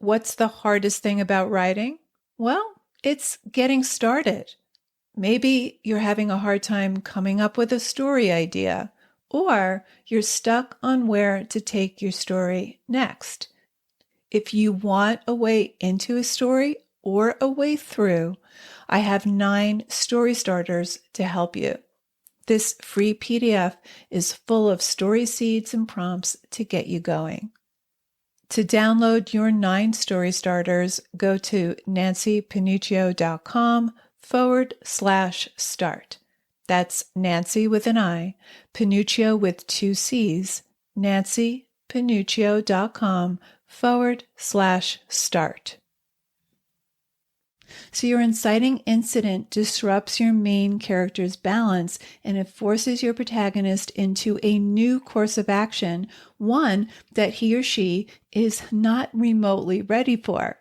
What's the hardest thing about writing? Well, it's getting started. Maybe you're having a hard time coming up with a story idea, or you're stuck on where to take your story next. If you want a way into a story or a way through, I have 9 story starters to help you. This free PDF is full of story seeds and prompts to get you going. To download your 9 story starters, go to nancypanuccio.com/start. That's Nancy with an I, Panuccio with 2 C's, nancypanuccio.com/start. So your inciting incident disrupts your main character's balance, and it forces your protagonist into a new course of action, one that he or she is not remotely ready for.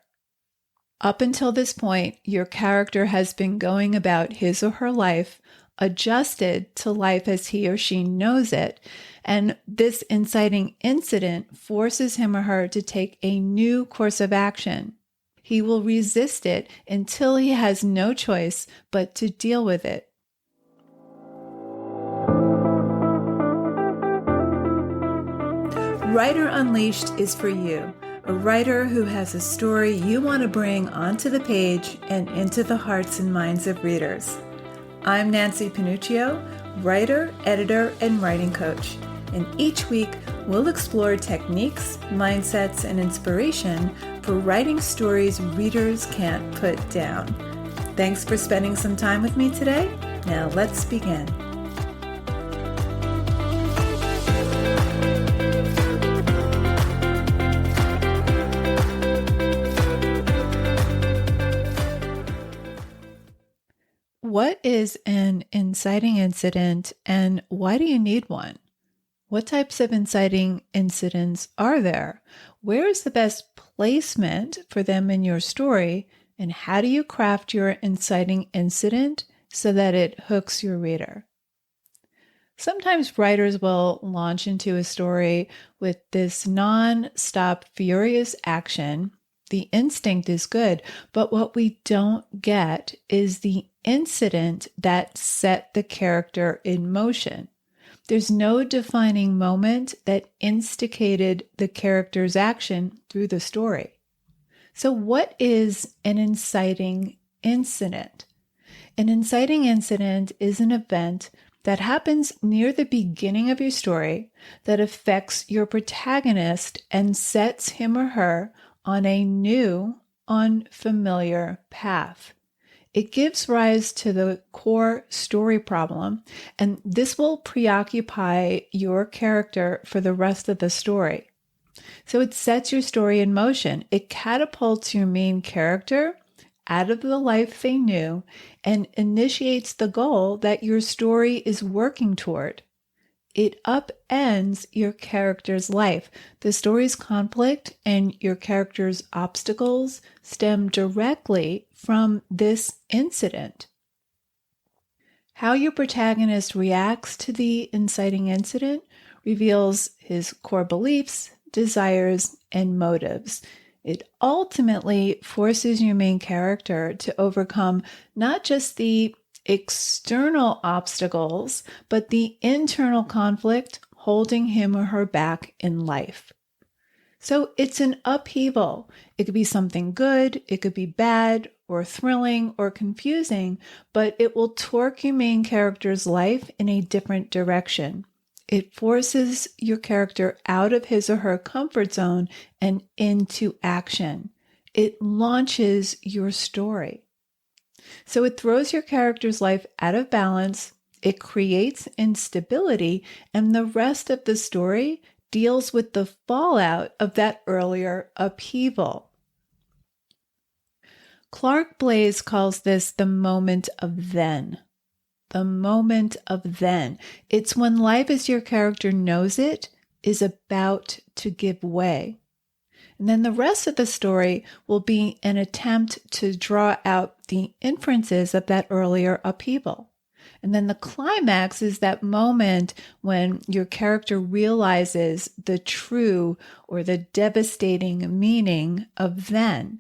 Up until this point, your character has been going about his or her life, adjusted to life as he or she knows it, and this inciting incident forces him or her to take a new course of action. He will resist it until he has no choice but to deal with it. Writer Unleashed is for you, a writer who has a story you want to bring onto the page and into the hearts and minds of readers. I'm Nancy Panuccio, writer, editor, and writing coach. And each week, we'll explore techniques, mindsets, and inspiration for writing stories readers can't put down. Thanks for spending some time with me today. Now let's begin. What is an inciting incident, and why do you need one? What types of inciting incidents are there? Where is the best placement for them in your story? And how do you craft your inciting incident so that it hooks your reader? Sometimes writers will launch into a story with this non-stop furious action. The instinct is good, but what we don't get is the incident that set the character in motion. There's no defining moment that instigated the character's action through the story. So what is an inciting incident? An inciting incident is an event that happens near the beginning of your story that affects your protagonist and sets him or her on a new, unfamiliar path. It gives rise to the core story problem, and this will preoccupy your character for the rest of the story. So it sets your story in motion. It catapults your main character out of the life they knew and initiates the goal that your story is working toward. It upends your character's life. The story's conflict and your character's obstacles stem directly from this incident. How your protagonist reacts to the inciting incident reveals his core beliefs, desires, and motives. It ultimately forces your main character to overcome not just the external obstacles, but the internal conflict holding him or her back in life. So it's an upheaval. It could be something good, it could be bad, or thrilling, or confusing, but it will torque your main character's life in a different direction. It forces your character out of his or her comfort zone and into action. It launches your story. So it throws your character's life out of balance, it creates instability, and the rest of the story deals with the fallout of that earlier upheaval. Clark Blaze calls this the moment of then. The moment of then. It's when life as your character knows it is about to give way. And then the rest of the story will be an attempt to draw out the inferences of that earlier upheaval. And then the climax is that moment when your character realizes the true or the devastating meaning of then.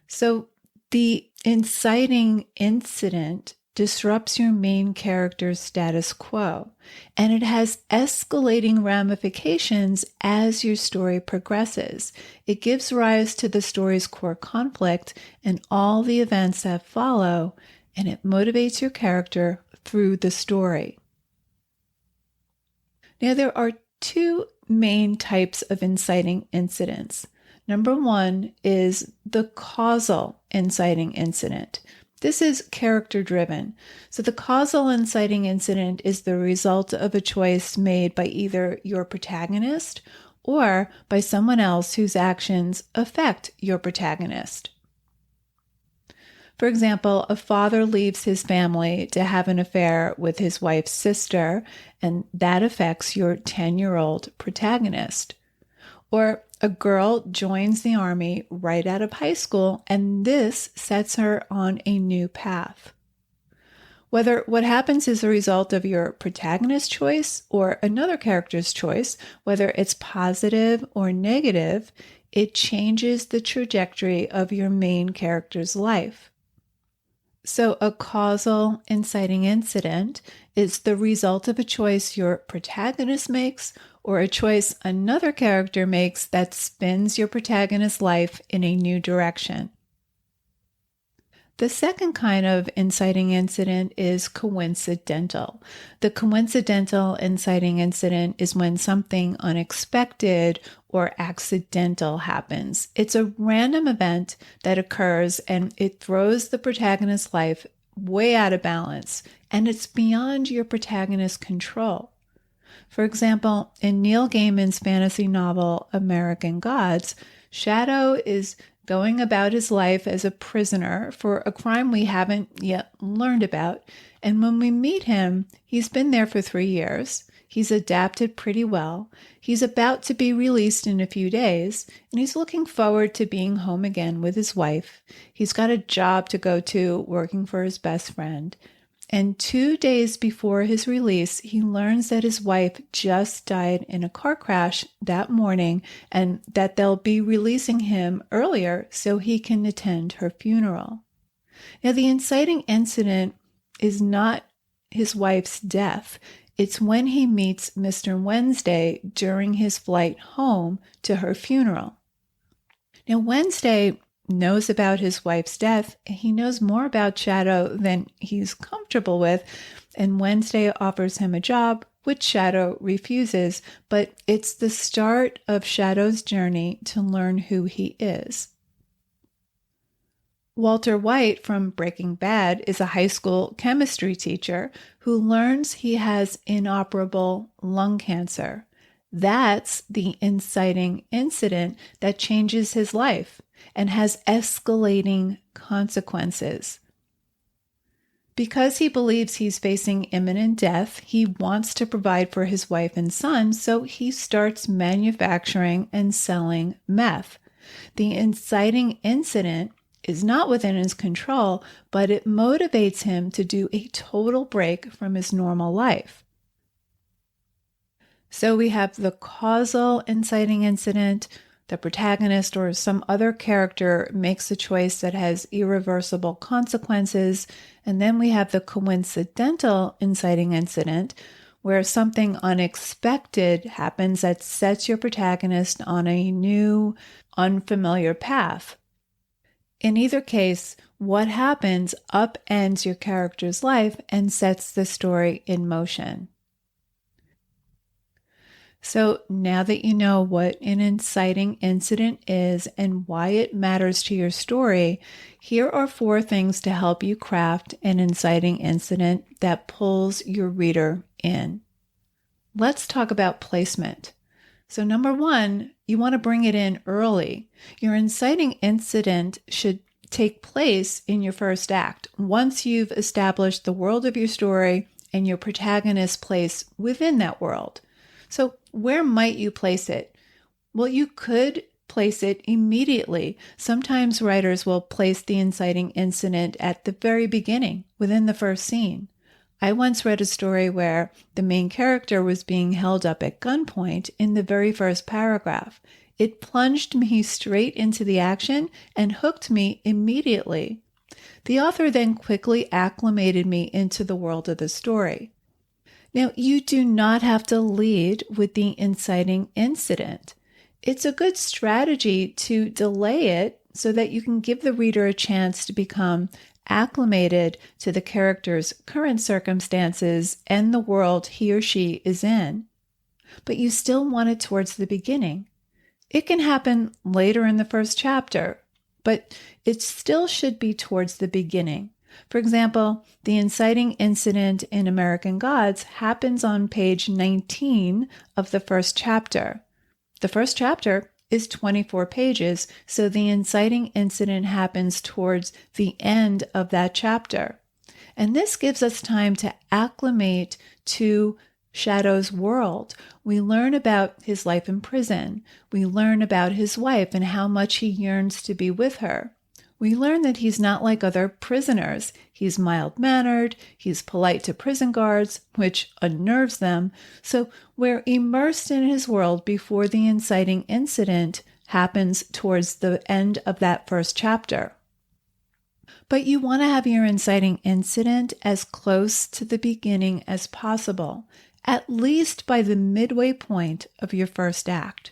So the inciting incident disrupts your main character's status quo, and it has escalating ramifications as your story progresses. It gives rise to the story's core conflict and all the events that follow, and it motivates your character through the story. Now, there are two main types of inciting incidents. Number one is the causal inciting incident. This is character driven. So the causal inciting incident is the result of a choice made by either your protagonist or by someone else whose actions affect your protagonist. For example, a father leaves his family to have an affair with his wife's sister, and that affects your 10-year-old protagonist. Or a girl joins the army right out of high school, and this sets her on a new path. Whether what happens is a result of your protagonist's choice or another character's choice, whether it's positive or negative, it changes the trajectory of your main character's life. So a causal inciting incident is the result of a choice your protagonist makes or a choice another character makes that spins your protagonist's life in a new direction. The second kind of inciting incident is coincidental. The coincidental inciting incident is when something unexpected or accidental happens. It's a random event that occurs and it throws the protagonist's life way out of balance, and it's beyond your protagonist's control. For example, in Neil Gaiman's fantasy novel American Gods, Shadow is going about his life as a prisoner for a crime we haven't yet learned about. And when we meet him, he's been there for 3 years. He's adapted pretty well. He's about to be released in a few days, and he's looking forward to being home again with his wife. He's got a job to go to, working for his best friend. And 2 days before his release, he learns that his wife just died in a car crash that morning and that they'll be releasing him earlier so he can attend her funeral. Now, the inciting incident is not his wife's death. It's when he meets Mr. Wednesday during his flight home to her funeral. Now, Wednesday knows about his wife's death. He knows more about Shadow than he's comfortable with, and Wednesday offers him a job, which Shadow refuses, but it's the start of Shadow's journey to learn who he is. Walter White from Breaking Bad is a high school chemistry teacher who learns he has inoperable lung cancer. That's the inciting incident that changes his life and has escalating consequences. Because he believes he's facing imminent death, he wants to provide for his wife and son, so he starts manufacturing and selling meth. The inciting incident is not within his control, but it motivates him to do a total break from his normal life. So we have the causal inciting incident. The protagonist or some other character makes a choice that has irreversible consequences. And then we have the coincidental inciting incident, where something unexpected happens that sets your protagonist on a new, unfamiliar path. In either case, what happens upends your character's life and sets the story in motion. So now that you know what an inciting incident is and why it matters to your story, here are 4 things to help you craft an inciting incident that pulls your reader in. Let's talk about placement. So number 1, you want to bring it in early. Your inciting incident should take place in your first act, once you've established the world of your story and your protagonist's place within that world. So where might you place it? Well, you could place it immediately. Sometimes writers will place the inciting incident at the very beginning, within the first scene. I once read a story where the main character was being held up at gunpoint in the very first paragraph. It plunged me straight into the action and hooked me immediately. The author then quickly acclimated me into the world of the story. Now, you do not have to lead with the inciting incident. It's a good strategy to delay it so that you can give the reader a chance to become acclimated to the character's current circumstances and the world he or she is in. But you still want it towards the beginning. It can happen later in the first chapter, but it still should be towards the beginning. For example, the inciting incident in American Gods happens on page 19 of the first chapter. The first chapter is 24 pages, so the inciting incident happens towards the end of that chapter. And this gives us time to acclimate to Shadow's world. We learn about his life in prison. We learn about his wife and how much he yearns to be with her. We learn that he's not like other prisoners. He's mild-mannered, he's polite to prison guards, which unnerves them. So we're immersed in his world before the inciting incident happens towards the end of that first chapter. But you want to have your inciting incident as close to the beginning as possible, at least by the midway point of your first act.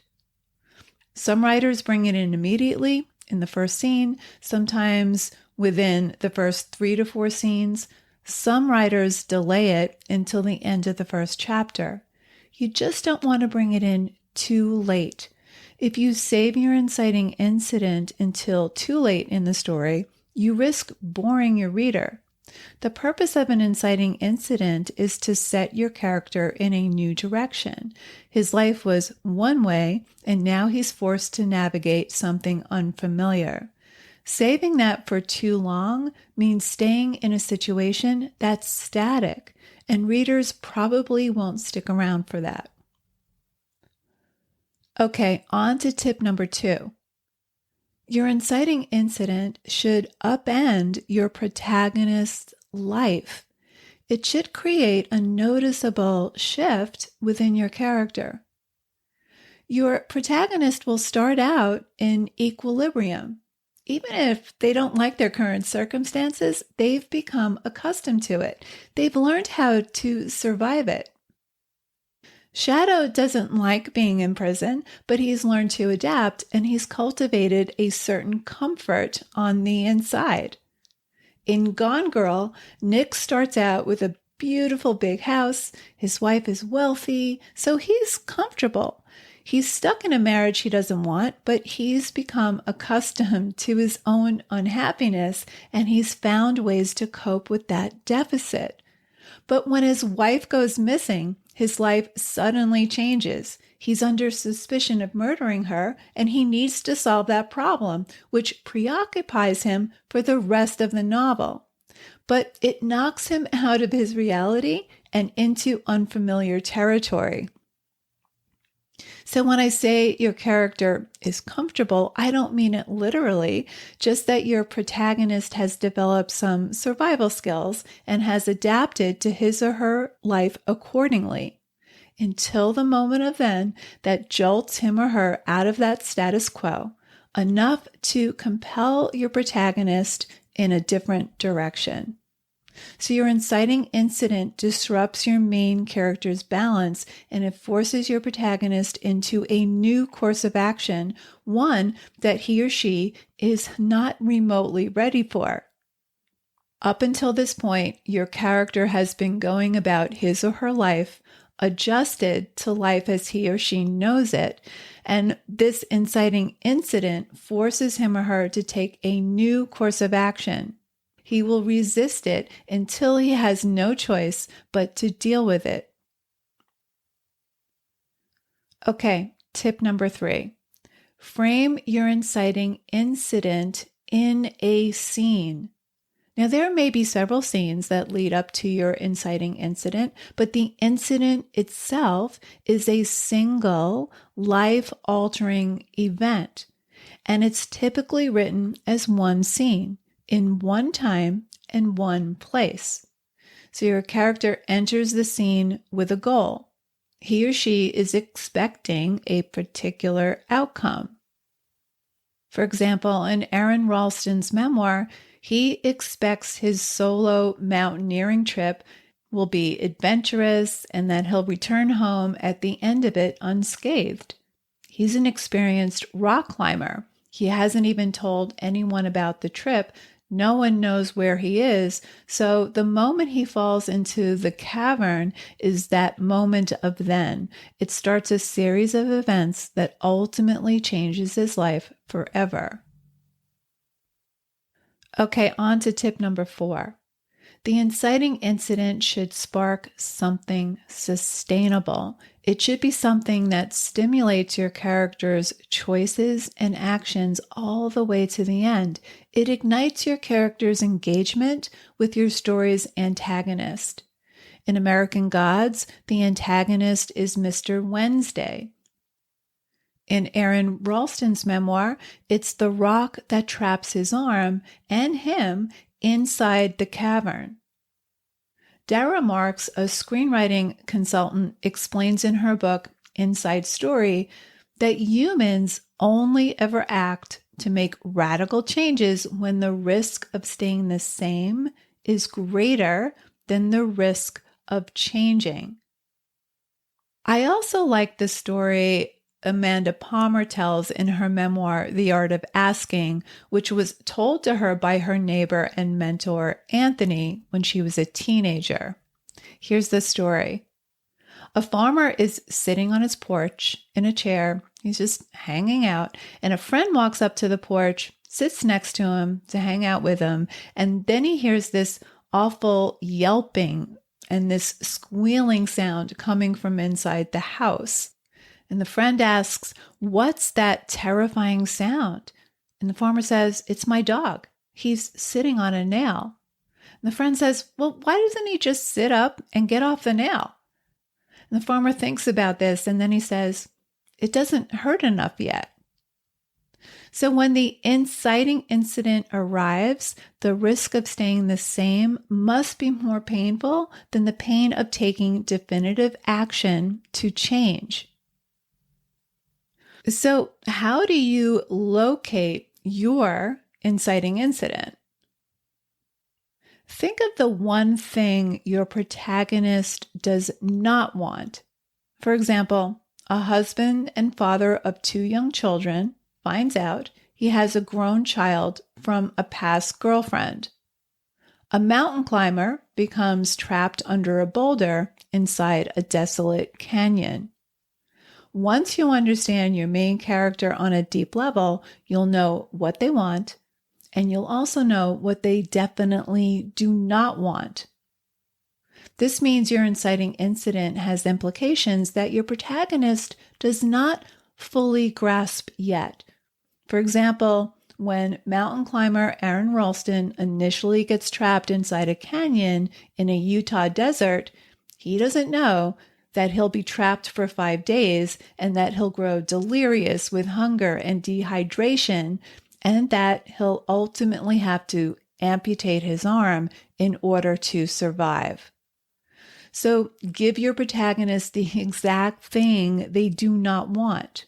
Some writers bring it in immediately in the first scene, sometimes within the first 3 to 4 scenes. Some writers delay it until the end of the first chapter. You just don't want to bring it in too late. If you save your inciting incident until too late in the story, you risk boring your reader. The purpose of an inciting incident is to set your character in a new direction. His life was one way, and now he's forced to navigate something unfamiliar. Saving that for too long means staying in a situation that's static, and readers probably won't stick around for that. Okay, on to tip number 2. Your inciting incident should upend your protagonist's life. It should create a noticeable shift within your character. Your protagonist will start out in equilibrium. Even if they don't like their current circumstances, they've become accustomed to it. They've learned how to survive it. Shadow doesn't like being in prison, but he's learned to adapt and he's cultivated a certain comfort on the inside. In Gone Girl, Nick starts out with a beautiful big house. His wife is wealthy, so he's comfortable. He's stuck in a marriage he doesn't want, but he's become accustomed to his own unhappiness and he's found ways to cope with that deficit. But when his wife goes missing, his life suddenly changes. He's under suspicion of murdering her, and he needs to solve that problem, which preoccupies him for the rest of the novel. But it knocks him out of his reality and into unfamiliar territory. So when I say your character is comfortable, I don't mean it literally, just that your protagonist has developed some survival skills and has adapted to his or her life accordingly, until the moment of then that jolts him or her out of that status quo, enough to compel your protagonist in a different direction. So your inciting incident disrupts your main character's balance and it forces your protagonist into a new course of action, one that he or she is not remotely ready for. Up until this point, your character has been going about his or her life, adjusted to life as he or she knows it, and this inciting incident forces him or her to take a new course of action. He will resist it until he has no choice but to deal with it. Okay, tip number 3. Frame your inciting incident in a scene. Now, there may be several scenes that lead up to your inciting incident, but the incident itself is a single life-altering event, and it's typically written as one scene, in one time and one place. So your character enters the scene with a goal. He or she is expecting a particular outcome. For example, in Aaron Ralston's memoir, he expects his solo mountaineering trip will be adventurous and that he'll return home at the end of it unscathed. He's an experienced rock climber. He hasn't even told anyone about the trip. No one knows where he is. So the moment he falls into the cavern is that moment of then. It starts a series of events that ultimately changes his life forever. Okay, on to tip number 4. The inciting incident should spark something sustainable. It should be something that stimulates your character's choices and actions all the way to the end. It ignites your character's engagement with your story's antagonist. In American Gods, the antagonist is Mr. Wednesday. In Aaron Ralston's memoir, it's the rock that traps his arm and him inside the cavern. Dara Marks, a screenwriting consultant, explains in her book, Inside Story, that humans only ever act to make radical changes when the risk of staying the same is greater than the risk of changing. I also like the story Amanda Palmer tells in her memoir, The Art of Asking, which was told to her by her neighbor and mentor, Anthony, when she was a teenager. Here's the story. A farmer is sitting on his porch in a chair. He's just hanging out, and a friend walks up to the porch, sits next to him to hang out with him, and then he hears this awful yelping and this squealing sound coming from inside the house. And the friend asks, "What's that terrifying sound?" And the farmer says, "It's my dog. He's sitting on a nail." And the friend says, "Well, why doesn't he just sit up and get off the nail?" And the farmer thinks about this, and then he says, "It doesn't hurt enough yet." So when the inciting incident arrives, the risk of staying the same must be more painful than the pain of taking definitive action to change. So how do you locate your inciting incident? Think of the one thing your protagonist does not want. For example, a husband and father of 2 young children finds out he has a grown child from a past girlfriend. A mountain climber becomes trapped under a boulder inside a desolate canyon. Once you understand your main character on a deep level, you'll know what they want, and you'll also know what they definitely do not want. This means your inciting incident has implications that your protagonist does not fully grasp yet. For example, when mountain climber Aaron Ralston initially gets trapped inside a canyon in a Utah desert, he doesn't know that he'll be trapped for 5 days and that he'll grow delirious with hunger and dehydration, and that he'll ultimately have to amputate his arm in order to survive. So give your protagonist the exact thing they do not want.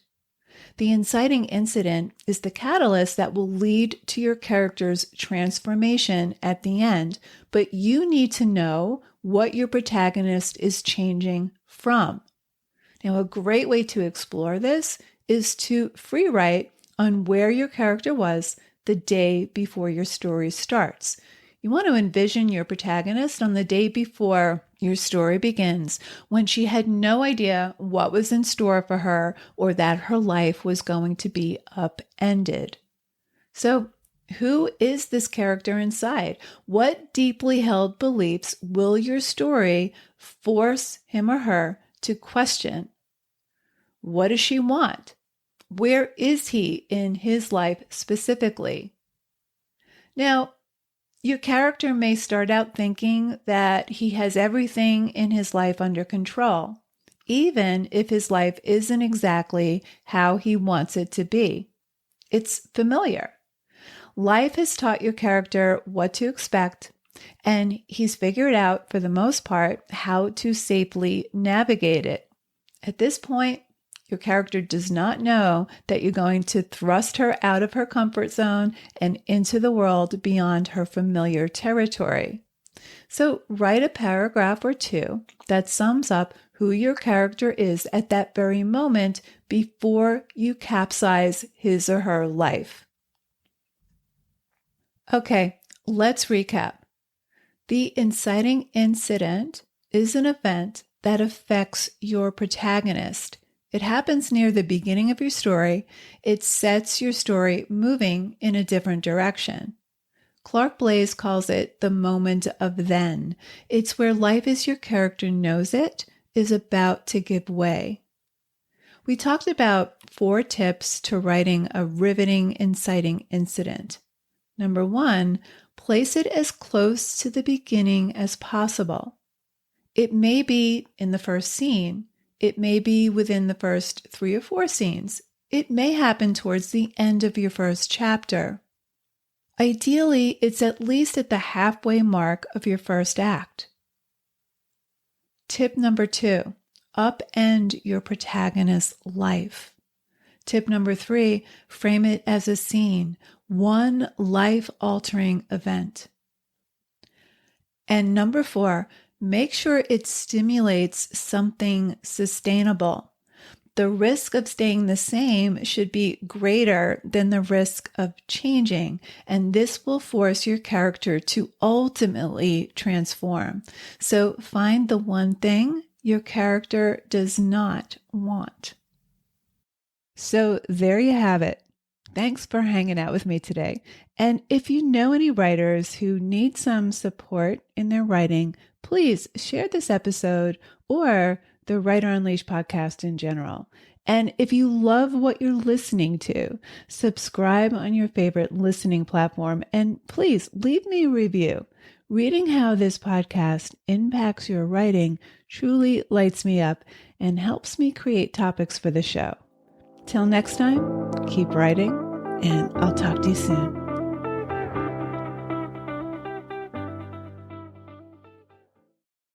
The inciting incident is the catalyst that will lead to your character's transformation at the end, but you need to know what your protagonist is changing from. Now, a great way to explore this is to free write on where your character was the day before your story starts. You want to envision your protagonist on the day before your story begins, when she had no idea what was in store for her or that her life was going to be upended. So, who is this character inside? What deeply held beliefs will your story force him or her to question? What does she want? Where is he in his life specifically? Now, your character may start out thinking that he has everything in his life under control, even if his life isn't exactly how he wants it to be. It's familiar. Life has taught your character what to expect And he's figured out, for the most part, how to safely navigate it. At this point, your character does not know that you're going to thrust her out of her comfort zone and into the world beyond her familiar territory. So write a paragraph or two that sums up who your character is at that very moment before you capsize his or her life. Okay, let's recap. The inciting incident is an event that affects your protagonist. It happens near the beginning of your story. It sets your story moving in a different direction. Clark Blaze calls it the moment of then. It's where life as your character knows it is about to give way. We talked about 4 tips to writing a riveting, inciting incident. Number 1, place it as close to the beginning as possible. It may be in the first scene. It may be within the first 3 or 4 scenes. It may happen towards the end of your first chapter. Ideally, it's at least at the halfway mark of your first act. Tip number 2, upend your protagonist's life. Tip number 3, frame it as a scene, one life-altering event. And number 4, make sure it stimulates something sustainable. The risk of staying the same should be greater than the risk of changing, and this will force your character to ultimately transform. So find the one thing your character does not want. So there you have it. Thanks for hanging out with me today. And if you know any writers who need some support in their writing, please share this episode or the Writer Unleashed podcast in general. And if you love what you're listening to, subscribe on your favorite listening platform and please leave me a review. Reading how this podcast impacts your writing truly lights me up and helps me create topics for the show. Till next time, keep writing, and I'll talk to you soon.